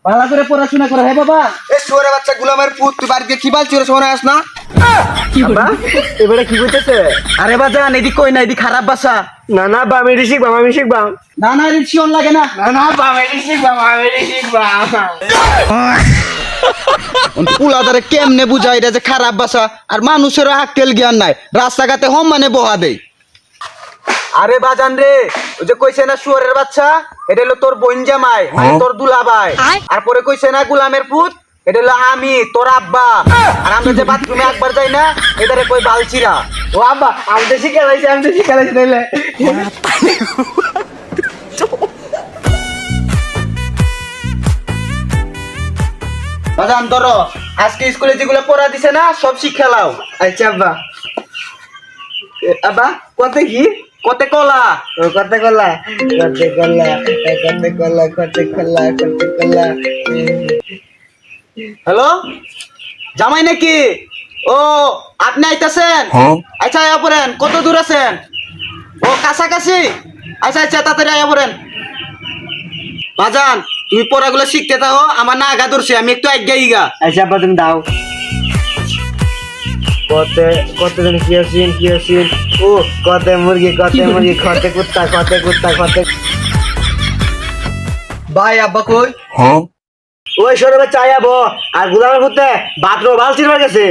ভালো করে পড়াশোনা করো হে বাবা। এ শুয়োরের বাচ্চা গুলামের পুত, তুই বাড়িতে কি বালছি ওরা শোনা আস না? বাবা এবারে কি কইতেছে? আরে বাজান এদিক কই না, এদিক খারাপ ভাষা। না না বাম এডি শিখবাম, আমি শিখবাম। না না রিপশন লাগে না। না না বাম এডি শিখবাম, আমি এডি শিখবাম। পুলাদারে কেমনে বুঝাই রে যে খারাপ ভাষা, আর মানুষেরও আক্কেল জ্ঞান নাই, রাস্তাঘাটে হম মানে বহা দেই। আরে বাজান রে, ওই যে কইছে না শুয়োরের বাচ্চা, এটা হলো তোর বোন জামাই, মানে তোর দুলাভাই। আর পরে কইছে না গুলামের পুত, এটা হলো আমি তোর আব্বা। আর আমরা যে বাথরুমে একবার যাই না, এটারে কই বালচিরা। ও আব্বা, আমি তো শিখে লাইছি, আমি তো শিখে লাইছি তাইলে। বাজান ধরো, আজকে স্কুলে যেগুলো পড়া দিছে না সব শিক্ষা লাও। আচ্ছা আব্বা। আব্বা কতে কি? কতে কলা। ও কত কলা, কত কলা, কত কলা, কত কলা, কত কলা। হ্যালো জামাই নাকি? ও আপনি আইতাছেন? আচ্ছা আয়া পড়েন, কত দূর আছেন? ও কাছাকাছি। আচ্ছা আচ্ছা তাড়াতাড়ি আয়া পড়েন। বাজান তুমি পড়াগুলো শিখতে থাকো, আমার না আগা ধরছে, আমি একটু আজ্ঞা ইগা। আচ্ছা আব্বা তুমি দাও। কত কত জন কি আছেন, কি আছেন? ও কত মুরগি, কত মুরগি, কত কুত্তা, কত কুত্তা, কত। ভাই আব্বা কই? ওই সরে বাচ্চা আয়াবো, আর গুলামের পুতে বাথরুম বালতির গেছে।